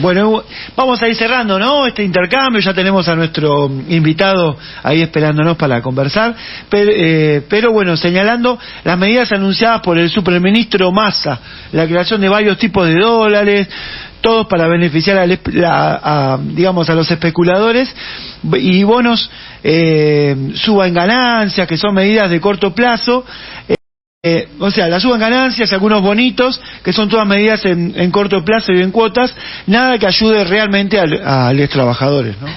Bueno, vamos a ir cerrando, ¿no? Este intercambio, ya tenemos a nuestro invitado ahí esperándonos para conversar, pero bueno, señalando las medidas anunciadas por el superministro Massa, la creación de varios tipos de dólares, todos para beneficiar a los especuladores, y bonos suba en ganancias, que son medidas de corto plazo, la suba en ganancias, algunos bonitos, que son todas medidas en corto plazo y en cuotas, nada que ayude realmente a los trabajadores, ¿no?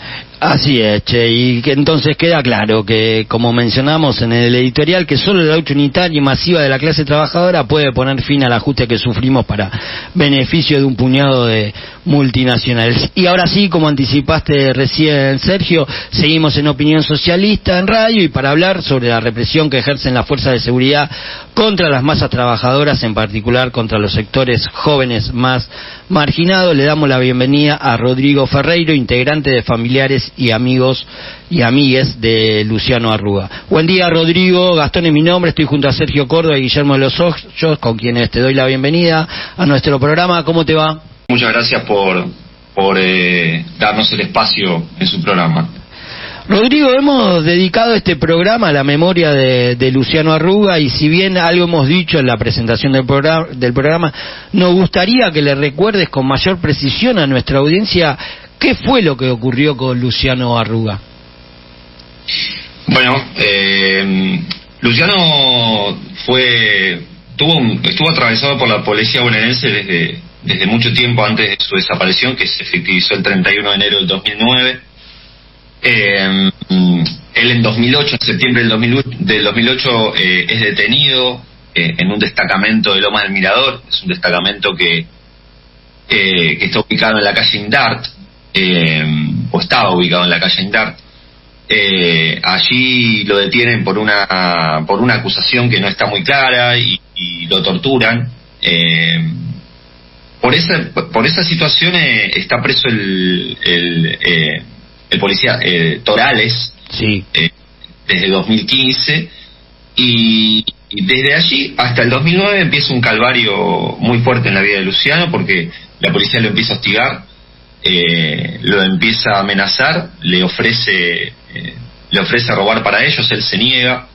Así es, Che, y que entonces queda claro que, como mencionamos en el editorial, que solo la lucha unitaria y masiva de la clase trabajadora puede poner fin al ajuste que sufrimos para beneficio de un puñado de multinacionales. Y ahora sí, como anticipaste recién, Sergio, seguimos en Opinión Socialista en radio, y para hablar sobre la represión que ejercen las fuerzas de seguridad contra las masas trabajadoras, en particular contra los sectores jóvenes más marginados, le damos la bienvenida a Rodrigo Ferreiro, integrante de Familiares y Amigos y Amigues de Luciano Arruga. Buen día, Rodrigo. Gastón es mi nombre, estoy junto a Sergio Córdoba y Guillermo de los Hoyos, con quienes te doy la bienvenida a nuestro programa. ¿Cómo te va? Muchas gracias por darnos el espacio en su programa. Rodrigo, hemos dedicado este programa a la memoria de Luciano Arruga, y si bien algo hemos dicho en la presentación del programa, nos gustaría que le recuerdes con mayor precisión a nuestra audiencia qué fue lo que ocurrió con Luciano Arruga. Bueno, Luciano estuvo atravesado por la policía bonaerense desde mucho tiempo antes de su desaparición, que se efectivizó el 31 de enero del 2009. Él en 2008, en septiembre del 2008, es detenido en un destacamento de Lomas del Mirador. Es un destacamento que está ubicado en la calle Indart, o estaba ubicado en la calle Indart. Allí lo detienen por una acusación que no está muy clara y lo torturan. Por esa situación está preso el policía Torales, sí, desde 2015, y desde allí hasta el 2009 empieza un calvario muy fuerte en la vida de Luciano, porque la policía lo empieza a hostigar, lo empieza a amenazar, le ofrece robar para ellos, él se niega,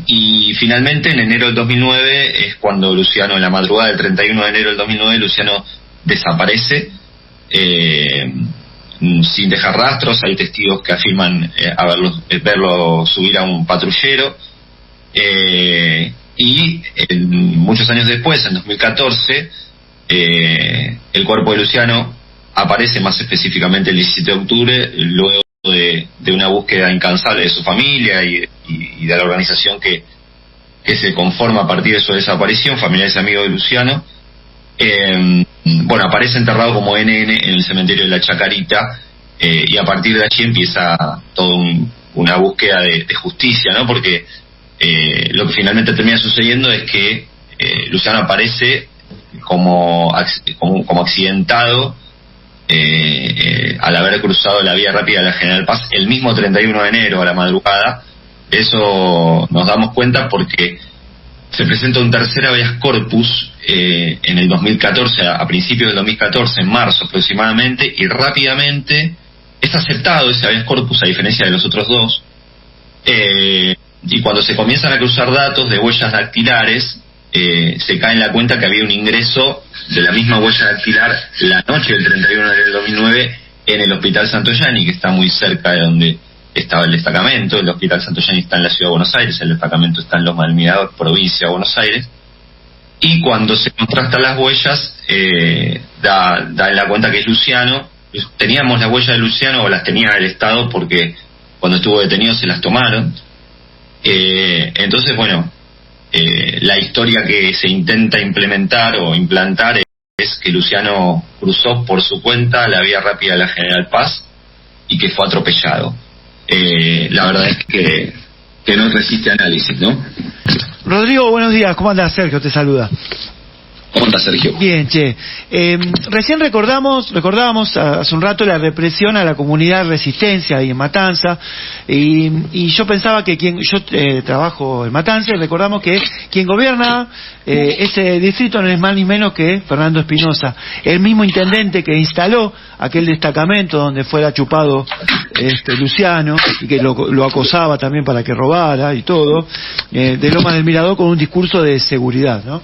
y finalmente en enero del 2009 es cuando Luciano, en la madrugada del 31 de enero del 2009, Luciano desaparece sin dejar rastros. Hay testigos que afirman verlo subir a un patrullero, y muchos años después, en 2014, el cuerpo de Luciano aparece, más específicamente el 17 de octubre, luego de una búsqueda incansable de su familia y de la organización que se conforma a partir de su desaparición, familiares y amigos de Luciano. Aparece enterrado como NN en el cementerio de la Chacarita, y a partir de allí empieza toda una búsqueda de justicia, ¿no? Porque lo que finalmente termina sucediendo es que Luciano aparece como accidentado al haber cruzado la vía rápida de la General Paz el mismo 31 de enero a la madrugada. Eso nos damos cuenta porque se presenta un tercer habeas corpus en el 2014, a principios del 2014, en marzo aproximadamente, y rápidamente es aceptado ese habeas corpus, a diferencia de los otros dos, y cuando se comienzan a cruzar datos de huellas dactilares, se cae en la cuenta que había un ingreso de la misma huella dactilar la noche del 31 de enero del 2009 en el Hospital Santoyani, que está muy cerca de donde estaba el destacamento. El Hospital Santoyani está en la ciudad de Buenos Aires, el destacamento está en Lomas del Mirador, provincia de Buenos Aires, y cuando se contrastan las huellas, da en la cuenta que es Luciano. Teníamos las huellas de Luciano, o las tenía el Estado, porque cuando estuvo detenido se las tomaron. Entonces, la historia que se intenta implementar o implantar es que Luciano cruzó por su cuenta la vía rápida de la General Paz y que fue atropellado. La verdad es que no resiste análisis, ¿no? Rodrigo, buenos días. ¿Cómo andás? Sergio te saluda. ¿Cómo estás, Sergio? Bien, che. Recién recordábamos hace un rato la represión a la comunidad Resistencia ahí en Matanza, y yo pensaba que yo trabajo en Matanza, y recordamos que quien gobierna ese distrito no es más ni menos que Fernando Espinosa, el mismo intendente que instaló aquel destacamento donde fuera chupado Luciano, y que lo acosaba también para que robara y todo, de Lomas del Mirador, con un discurso de seguridad, ¿no?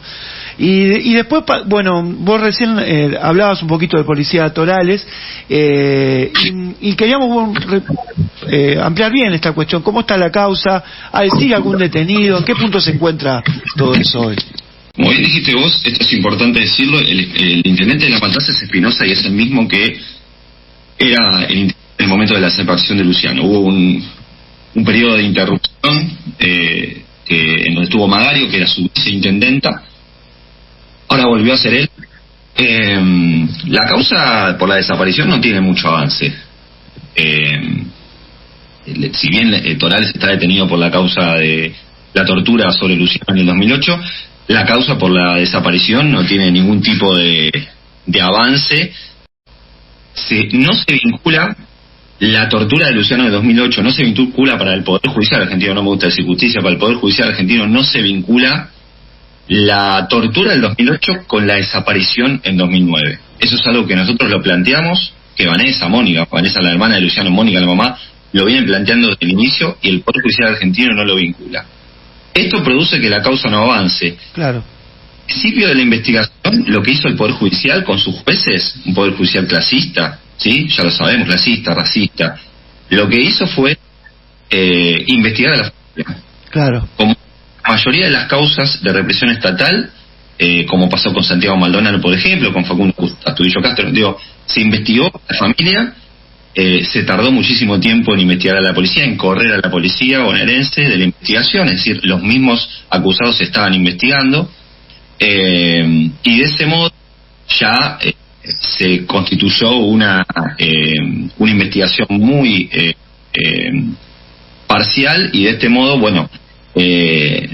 Y después, vos recién hablabas un poquito de policía Torales, y queríamos ampliar bien esta cuestión. ¿Cómo está la causa? ¿Sigue algún detenido? ¿En qué punto se encuentra todo eso hoy? Como bien dijiste vos, esto es importante decirlo, el intendente de La Matanza es Espinosa, y es el mismo que era en el momento de la separación de Luciano. Hubo un periodo de interrupción en donde estuvo Magario, que era su viceintendenta. Ahora volvió a ser él. La causa por la desaparición no tiene mucho avance. Si bien Torales está detenido por la causa de la tortura sobre Luciano en el 2008, la causa por la desaparición no tiene ningún tipo de avance. No se vincula la tortura de Luciano de 2008, no se vincula para el Poder Judicial argentino, no me gusta decir justicia, para el Poder Judicial argentino no se vincula la tortura del 2008 con la desaparición en 2009. Eso es algo que nosotros lo planteamos, que Vanessa, la hermana de Luciano, Mónica, la mamá, lo vienen planteando desde el inicio y el Poder Judicial argentino no lo vincula. Esto produce que la causa no avance. Claro. Al principio de la investigación, lo que hizo el Poder Judicial con sus jueces, un Poder Judicial clasista, ¿sí? Ya lo sabemos, clasista, racista, lo que hizo fue investigar a la familia. Claro. Como la mayoría de las causas de represión estatal, como pasó con Santiago Maldonado, por ejemplo, con Facundo Astudillo Castro, se investigó a la familia, se tardó muchísimo tiempo en investigar a la policía, en correr a la policía bonaerense de la investigación, es decir, los mismos acusados se estaban investigando, y de ese modo ya se constituyó una investigación muy parcial, y de este modo,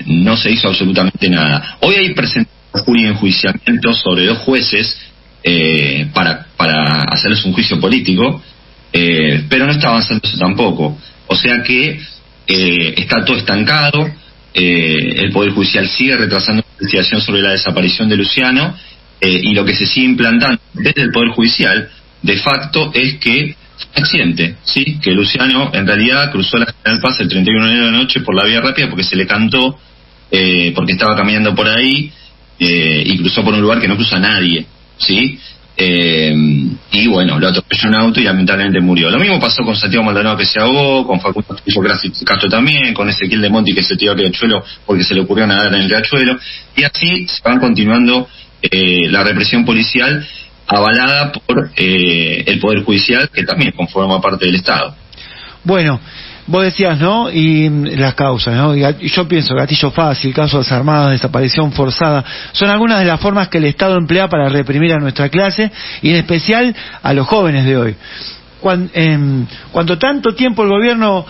no se hizo absolutamente nada. Hoy hay presentados un enjuiciamiento sobre 2 jueces para hacerles un juicio político, pero no está avanzando eso tampoco. O sea que está todo estancado, el Poder Judicial sigue retrasando la investigación sobre la desaparición de Luciano, y lo que se sigue implantando desde el Poder Judicial, de facto, es que fue un accidente, ¿sí? Que Luciano en realidad cruzó la General Paz el 31 de enero de la noche por la vía rápida porque se le cantó, porque estaba caminando por ahí, y cruzó por un lugar que no cruza nadie, ¿sí? Y bueno, lo atropelló un auto y lamentablemente murió. Lo mismo pasó con Santiago Maldonado, que se ahogó, con Facundo Castro también, con Ezequiel de Monti, que se tiró al riachuelo porque se le ocurrió nadar en el riachuelo, y así se van continuando la represión policial avalada por el Poder Judicial, que también conforma parte del Estado. Bueno, vos decías, ¿no? Y las causas, ¿no? Y yo pienso, gatillo fácil, casos armados, desaparición forzada, son algunas de las formas que el Estado emplea para reprimir a nuestra clase, y en especial a los jóvenes de hoy. Cuando tanto tiempo el gobierno,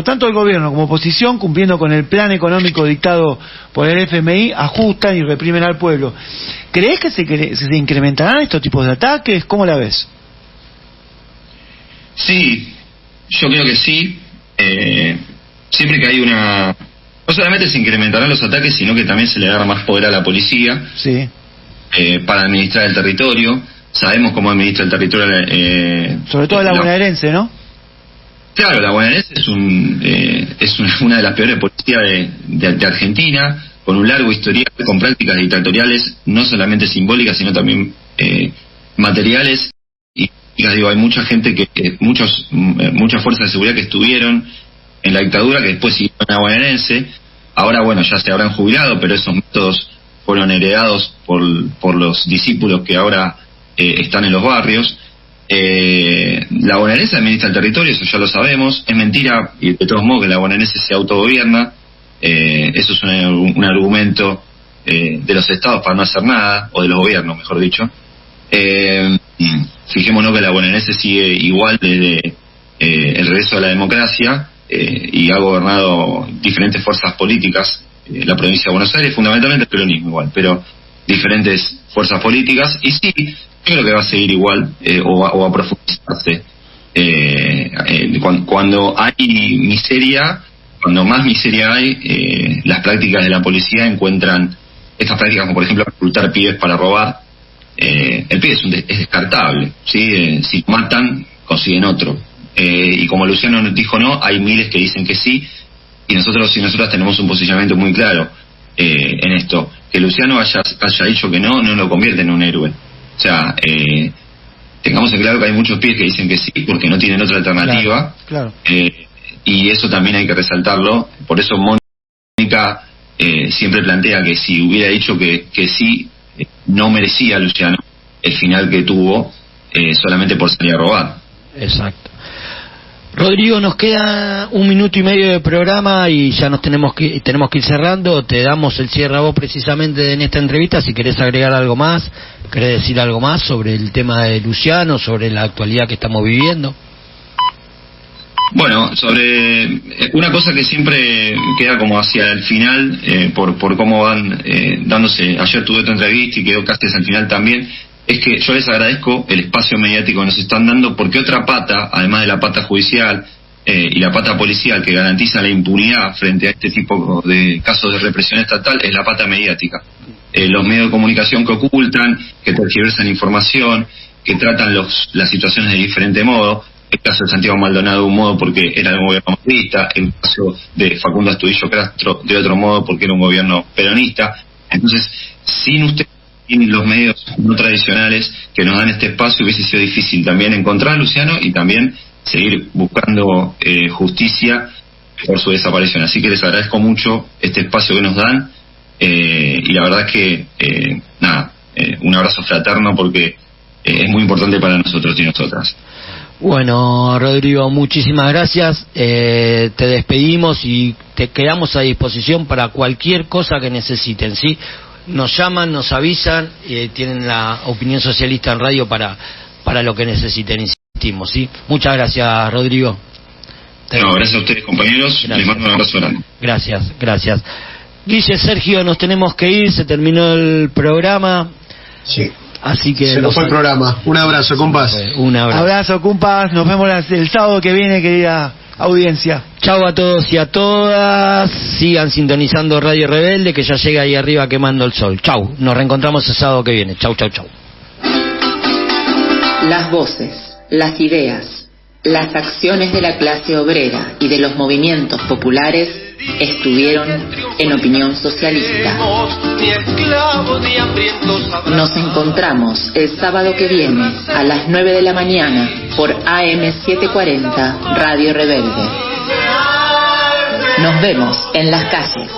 tanto el gobierno como oposición, cumpliendo con el plan económico dictado por el FMI, ajustan y reprimen al pueblo. ¿Crees que se incrementarán estos tipos de ataques? ¿Cómo la ves? Sí, yo creo que sí. Siempre que hay no solamente se incrementarán los ataques, sino que también se le dará más poder a la policía, sí, para administrar el territorio. Sabemos cómo administra el territorio, sobre todo la bonaerense, ¿no? Claro, la bonaerense es una de las peores policías de Argentina, con un largo historial, con prácticas dictatoriales no solamente simbólicas, sino también materiales. Y hay mucha gente muchas fuerzas de seguridad que estuvieron en la dictadura, que después siguieron a la bonaerense. Ahora, ya se habrán jubilado, pero esos métodos fueron heredados por los discípulos que ahora están en los barrios. La bonaerense administra el territorio, eso ya lo sabemos. Es mentira, y de todos modos, que la bonaerense se autogobierna. Eso es un argumento de los estados para no hacer nada, o de los gobiernos, mejor dicho. Fijémonos que la bonaerense sigue igual desde el regreso de la democracia, y ha gobernado diferentes fuerzas políticas, la provincia de Buenos Aires, fundamentalmente el peronismo igual, pero diferentes fuerzas políticas, y sí, yo creo que va a seguir igual, o a profundizarse. Cuando hay miseria, cuando más miseria hay, las prácticas de la policía encuentran estas prácticas, como por ejemplo reclutar pibes para robar. El pibe es descartable, ¿sí? Si matan, consiguen otro. Y como Luciano dijo no, hay miles que dicen que sí, y nosotros y nosotras tenemos un posicionamiento muy claro en esto. Que Luciano haya dicho que no lo convierte en un héroe. O sea, tengamos en claro que hay muchos pibes que dicen que sí porque no tienen otra alternativa. Claro. Y eso también hay que resaltarlo. Por eso Mónica siempre plantea que si hubiera dicho que sí, no merecía Luciano el final que tuvo, solamente por salir a robar. Exacto. Rodrigo, nos queda 1 minuto y medio de programa y ya tenemos que ir cerrando. Te damos el cierre a vos precisamente en esta entrevista. Si querés agregar algo más, querés decir algo más sobre el tema de Luciano, sobre la actualidad que estamos viviendo. Bueno, sobre una cosa que siempre queda como hacia el final, por cómo van dándose. Ayer tuve otra entrevista y quedó casi al final también. Es que yo les agradezco el espacio mediático que nos están dando, porque otra pata, además de la pata judicial y la pata policial que garantiza la impunidad frente a este tipo de casos de represión estatal, es la pata mediática. Los medios de comunicación que ocultan, que tergiversan información, que tratan las situaciones de diferente modo. El caso de Santiago Maldonado de un modo porque era un gobierno macrista, el caso de Facundo Astudillo Castro de otro modo porque era un gobierno peronista. Entonces, sin usted, sin los medios no tradicionales que nos dan este espacio, hubiese sido difícil también encontrar a Luciano y también seguir buscando justicia por su desaparición. Así que les agradezco mucho este espacio que nos dan y la verdad es que, un abrazo fraterno porque es muy importante para nosotros y nosotras. Bueno, Rodrigo, muchísimas gracias. Te despedimos y te quedamos a disposición para cualquier cosa que necesiten, ¿sí? Nos llaman, nos avisan, tienen la Opinión Socialista en radio para lo que necesiten, insistimos, ¿sí? Muchas gracias, Rodrigo. Gracias a ustedes, compañeros. Gracias. Les mando un abrazo grande. Gracias. Guille, Sergio, nos tenemos que ir, se terminó el programa. Sí. Así que se nos fue el programa. Un abrazo, compas. Un abrazo, compas. Nos vemos el sábado que viene, querida audiencia. Chau a todos y a todas. Sigan sintonizando Radio Rebelde, que ya llega ahí arriba quemando el sol. Chau. Nos reencontramos el sábado que viene. Chau. Las voces, las ideas, las acciones de la clase obrera y de los movimientos populares estuvieron en Opinión Socialista. Nos encontramos el sábado que viene a las 9 de la mañana por AM740 Radio Rebelde. Nos vemos en las calles.